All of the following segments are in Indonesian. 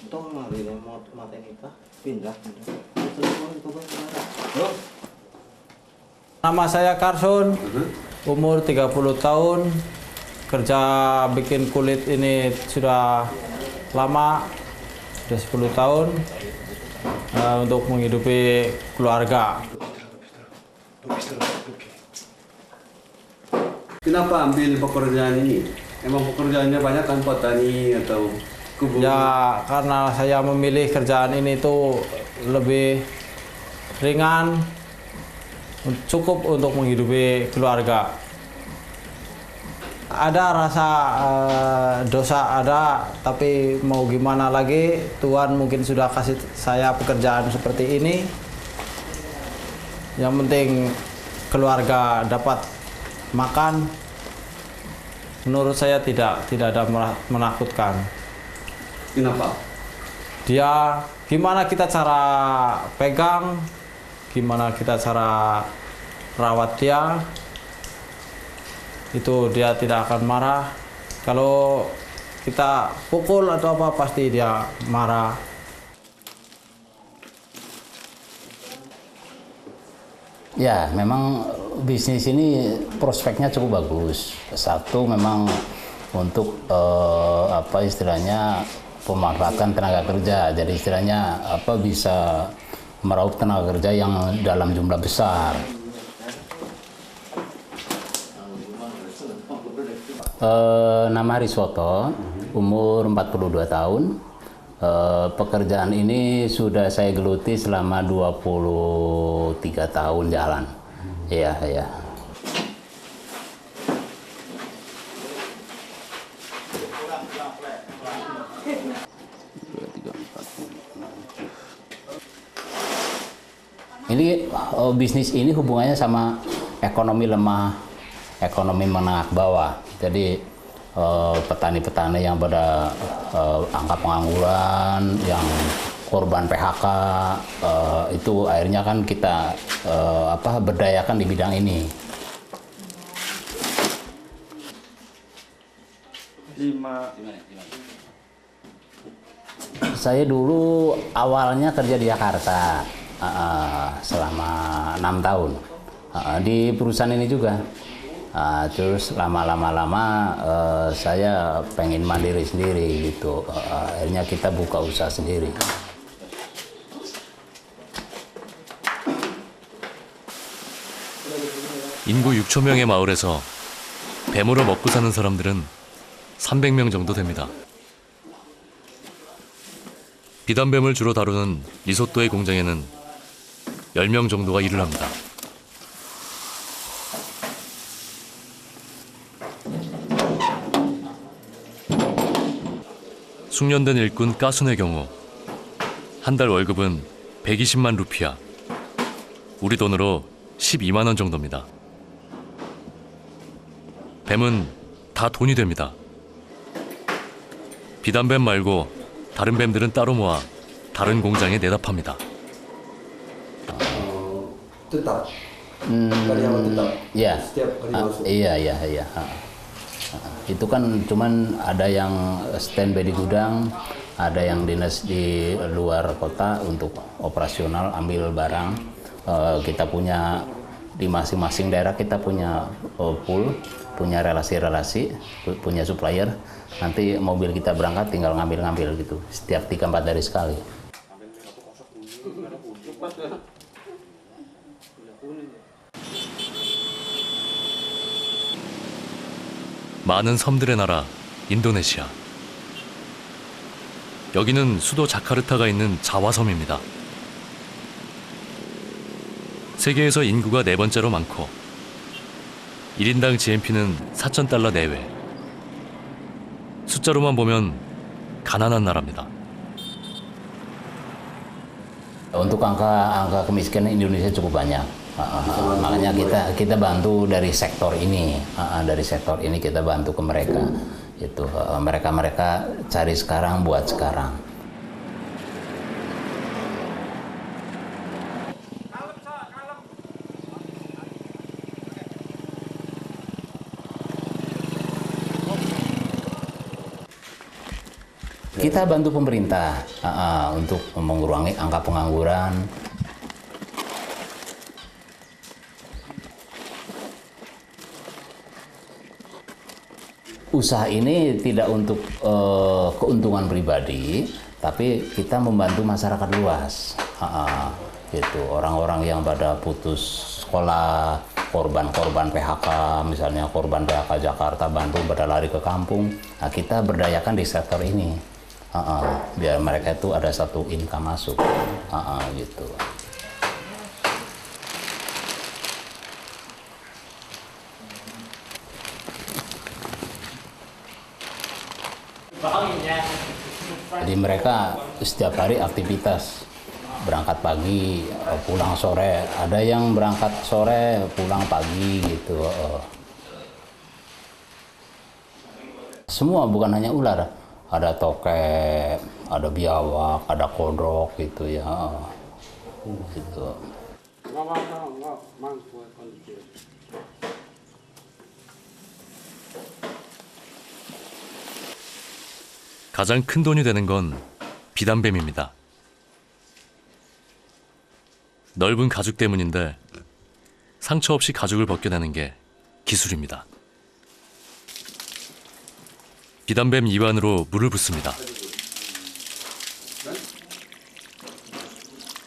Tong lari remote mata kita pindah. Nama saya Karson, umur 30 tahun, kerja bikin kulit ini sudah lama, sudah 10 tahun, untuk menghidupi keluarga. Kenapa ambil pekerjaan ini? Emang pekerjaannya banyak kan petani atau kebun? Ya, karena saya memilih kerjaan ini tuh lebih ringan, cukup untuk menghidupi keluarga. Ada rasa dosa ada, tapi mau gimana lagi, Tuhan mungkin sudah kasih saya pekerjaan seperti ini. Yang penting keluarga dapat makan. Menurut saya tidak ada menakutkan. Kenapa? Dia gimana kita cara pegang, gimana kita cara rawat dia, itu dia tidak akan marah. Kalau kita pukul atau apa pasti dia marah. Ya, memang bisnis ini prospeknya cukup bagus. Satu memang untuk apa istilahnya pemanfaatan tenaga kerja. Jadi istilahnya apa bisa meraup tenaga kerja yang dalam jumlah besar. Nama Riswoto, umur 42 tahun. Pekerjaan ini sudah saya geluti selama 23 tahun jalan. Iya, iya. Ini bisnis ini hubungannya sama ekonomi lemah, ekonomi menengah ke bawah. Jadi petani-petani yang pada angka pengangguran, yang korban PHK, itu akhirnya kan kita berdayakan di bidang ini. Saya dulu awalnya kerja di Jakarta selama 6 tahun di perusahaan ini juga. Terus lama-lama saya pengen mandiri sendiri gitu. Akhirnya kita buka usaha sendiri. 인구 6천 명의 마을에서 뱀으로 먹고 사는 사람들은 300명 정도 됩니다. 비단뱀을 주로 다루는 리소또의 공장에는 10명 정도가 일을 합니다. 숙련된 일꾼 까순의 경우 한 달 월급은 120만 루피아, 우리 돈으로 12만 원 정도입니다. 뱀은 다 돈이 됩니다. 비단뱀 말고 다른 뱀들은 따로 모아 다른 공장에 내다 팝니다. Tetap. Karyawan tetap. Ya. Setiap hari masuk. Iya. Itu kan cuman ada yang standby di gudang, ada yang dinas di luar kota untuk operasional ambil barang. Kita punya di masing-masing daerah kita punya pool, punya relasi-relasi, punya supplier. Nanti mobil kita berangkat tinggal ngambil-ngambil gitu. Setiap 3-4 hari sekali. 많은 섬들의 나라 인도네시아. 여기는 수도 자카르타가 있는 자와섬입니다. 세계에서 인구가 4번째로 많고 1인당 GNP는 4,000달러 내외. 숫자로만 보면 가난한 나라입니다. Untuk angka kemiskinan Indonesia cukup banyak. Makanya kita bantu dari sektor ini, kita bantu ke mereka. Itu mereka cari sekarang buat sekarang. Kita bantu pemerintah untuk mengurangi angka pengangguran. Usaha ini tidak untuk keuntungan pribadi, tapi kita membantu masyarakat luas. Gitu. Orang-orang yang pada putus sekolah, korban-korban PHK, misalnya korban PHK Jakarta, Bandung pada lari ke kampung. Nah, kita berdayakan di sektor ini, biar mereka itu ada satu income masuk, gitu. Jadi mereka setiap hari aktivitas, berangkat pagi, pulang sore. Ada yang berangkat sore, pulang pagi gitu. Semua, bukan hanya ular. Ada tokek, ada biawak, ada kodok gitu ya. Gitu. 가장 큰 돈이 되는 건 비단뱀입니다. 넓은 가죽 때문인데 상처 없이 가죽을 벗겨내는 게 기술입니다. 비단뱀 이완으로 물을 붓습니다.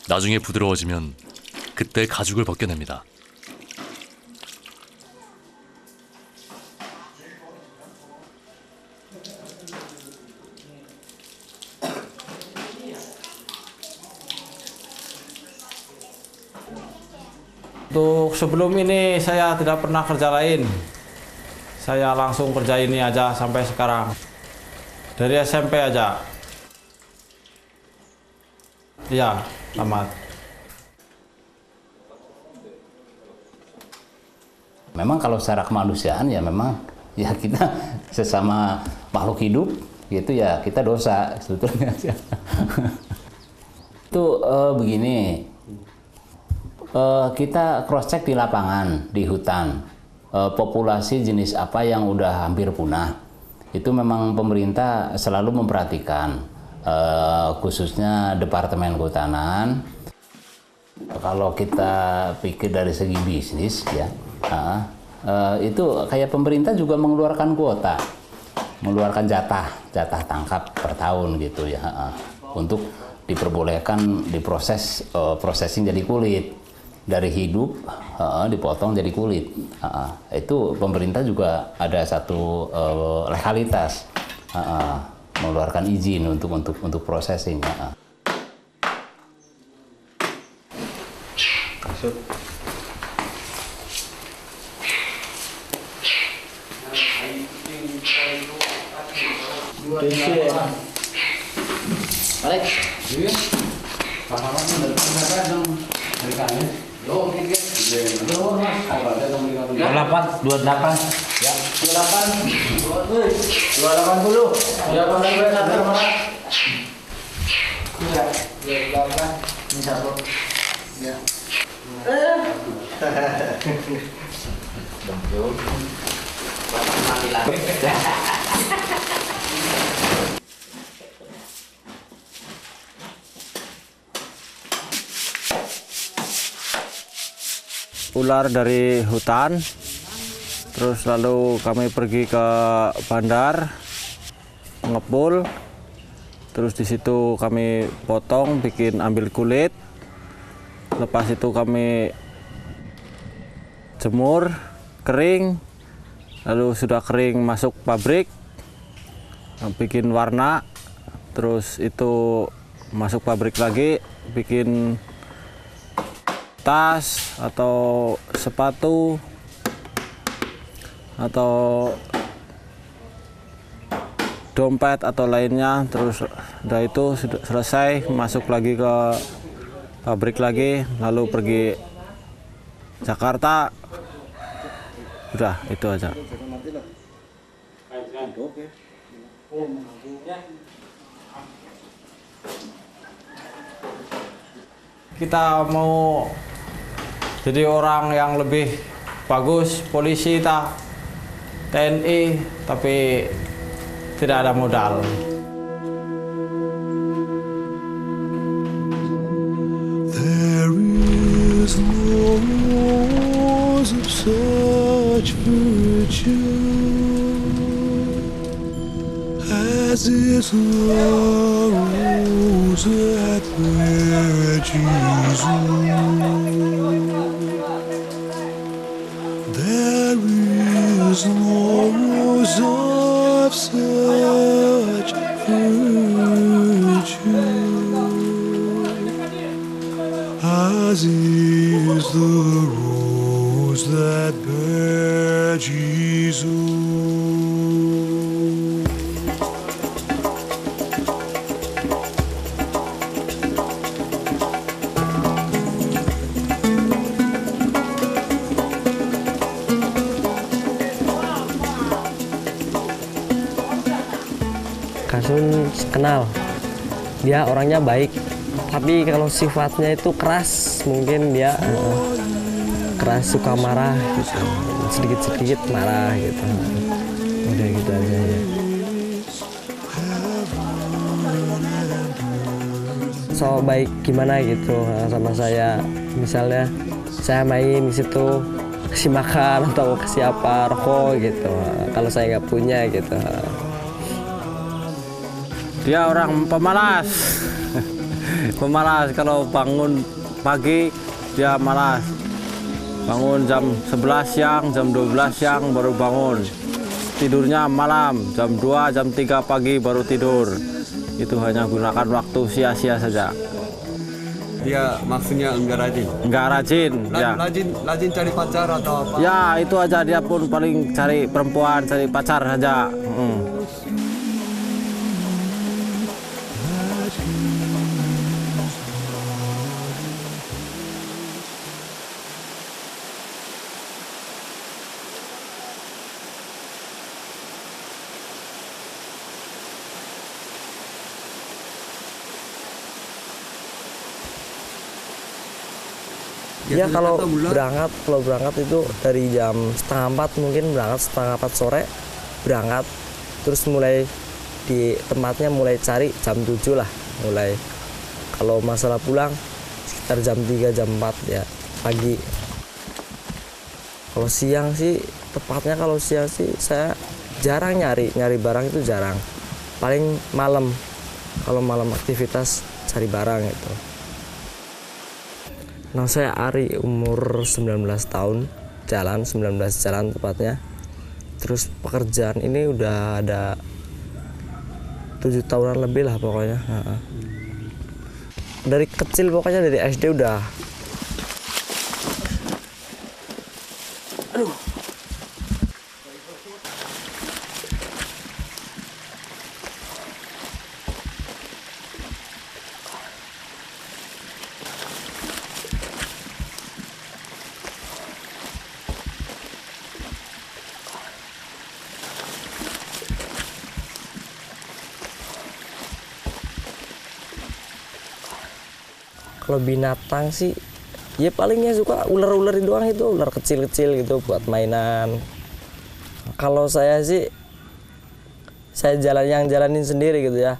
나중에 부드러워지면 그때 가죽을 벗겨냅니다. Untuk sebelum ini saya tidak pernah kerja lain. Saya langsung kerja ini aja sampai sekarang. Dari SMP aja. Iya, tamat. Memang kalau secara kemanusiaan ya memang ya kita sesama makhluk hidup gitu ya, kita dosa sebetulnya. Itu begini. Kita cross check di lapangan, di hutan, populasi jenis apa yang udah hampir punah. Itu memang pemerintah selalu memperhatikan, khususnya Departemen Kehutanan. Kalau kita pikir dari segi bisnis ya, itu kayak pemerintah juga mengeluarkan kuota, mengeluarkan jatah tangkap per tahun gitu ya, untuk diperbolehkan diproses, processing jadi kulit. Dari hidup dipotong jadi kulit. Itu pemerintah juga ada satu legalitas, mengeluarkan izin untuk processing. Ular dari hutan, terus lalu kami pergi ke bandar ngepul, terus di situ kami potong, bikin ambil kulit, lepas itu kami jemur kering, lalu sudah kering masuk pabrik, bikin warna, terus itu masuk pabrik lagi, bikin tas atau sepatu atau dompet atau lainnya. Terus udah itu sudah selesai, masuk lagi ke pabrik lagi, lalu pergi Jakarta. Udah itu aja. Kita mau jadi orang yang lebih bagus, polisi, TNI, tapi tidak ada modal. is laws of such virtue as is the rose that bare Jesus. There is no rose of such virtue as is the rose that bare Jesus. Kasun kenal, dia orangnya baik, tapi kalau sifatnya itu keras, mungkin dia keras, suka marah gitu, sedikit-sedikit marah gitu, udah gitu aja ya. So baik gimana gitu sama saya, misalnya saya main di situ kasih makan atau kasih apa, rokok gitu, kalau saya nggak punya gitu. Dia orang pemalas. Pemalas, kalau bangun pagi dia malas. Bangun jam 11 siang, jam 12 siang baru bangun. Tidurnya malam, jam 2, jam 3 pagi baru tidur. Itu hanya gunakan waktu sia-sia saja. Dia maksudnya enggak rajin. Enggak rajin, ya. Rajin cari pacar atau apa? Ya, itu aja, dia pun paling cari perempuan, cari pacar saja. Ya kalau berangkat itu dari jam 3:30 mungkin berangkat, 3:30 sore berangkat, terus mulai di tempatnya mulai cari jam 7 lah mulai. Kalau masalah pulang sekitar jam 3 jam 4 ya pagi. Kalau siang sih tepatnya kalau siang sih saya jarang nyari barang, itu jarang. Paling malam, kalau malam aktivitas cari barang itu. Nah, saya Ari, umur 19 tahun, 19 jalan tepatnya. Terus pekerjaan ini udah ada 7 tahunan lebih lah pokoknya. Dari kecil pokoknya, dari SD udah. Kalau binatang sih, ya palingnya suka ular-ular doang, itu ular kecil-kecil gitu buat mainan. Kalau saya sih, saya jalanin sendiri gitu ya.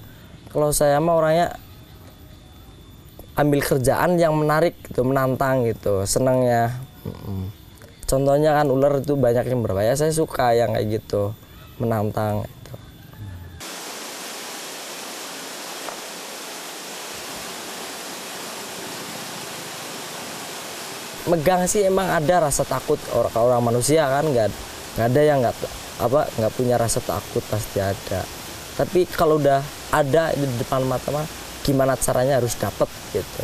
Kalau saya mah orangnya ambil kerjaan yang menarik gitu, menantang gitu, senangnya. Contohnya kan ular itu banyak yang berbahaya, saya suka yang kayak gitu, menantang. Megang sih emang ada rasa takut, orang manusia kan nggak ada yang nggak punya rasa takut, pasti ada. Tapi kalau udah ada di depan mata mah gimana caranya harus dapet gitu.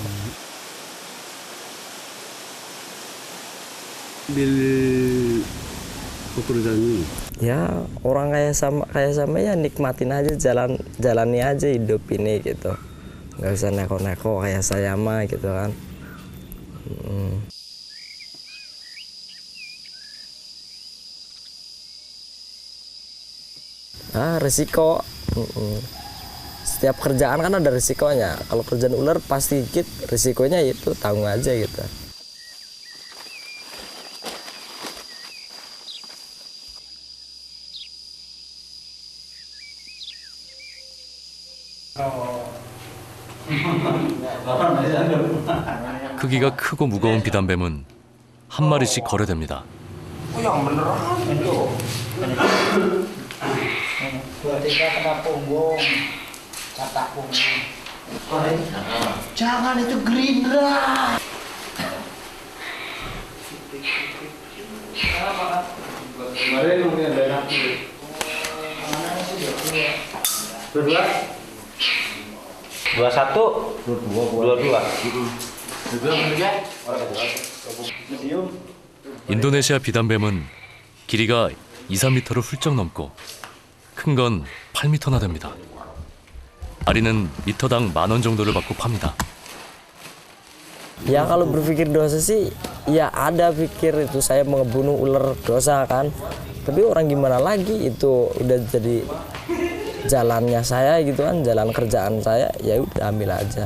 Pekerjaan ini? Ya orang kayak sama ya nikmatin aja, jalani aja hidup ini gitu. Nggak usah neko-neko kayak saya mah gitu kan. Resiko. Setiap kerjaan kan ada resikonya. Kalau kerjaan ular pasti dikit, resikonya itu tanggung aja gitu. 크기가 크고 무거운 비단뱀은 한 마리씩 거래됩니다. Jangan itu Gerindra. 인도네시아 비단뱀은 길이가 2, 3m를 훌쩍 넘고 큰 건 8m나 됩니다. 아리는 미터당 10,000원 정도를 받고 팝니다. Ya kalau berpikir dosa sih, ya ada pikir itu saya membunuh ular dosa kan. Tapi orang gimana lagi, itu udah jadi jalannya saya gitu kan, jalan kerjaan saya, ya udah ambil aja.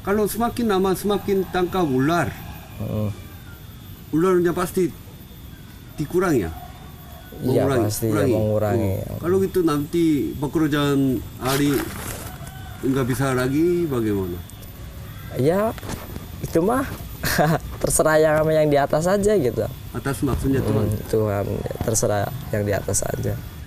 Kalau semakin lama semakin tangkap ular. Ularnya pasti dikurangi ya? Iya pasti ya, mengurangi. Kalau gitu nanti pekerjaan Ari nggak bisa lagi bagaimana? Ya itu mah terserah yang di atas aja gitu. Atas maksudnya Tuhan? Tuhan, terserah yang di atas aja.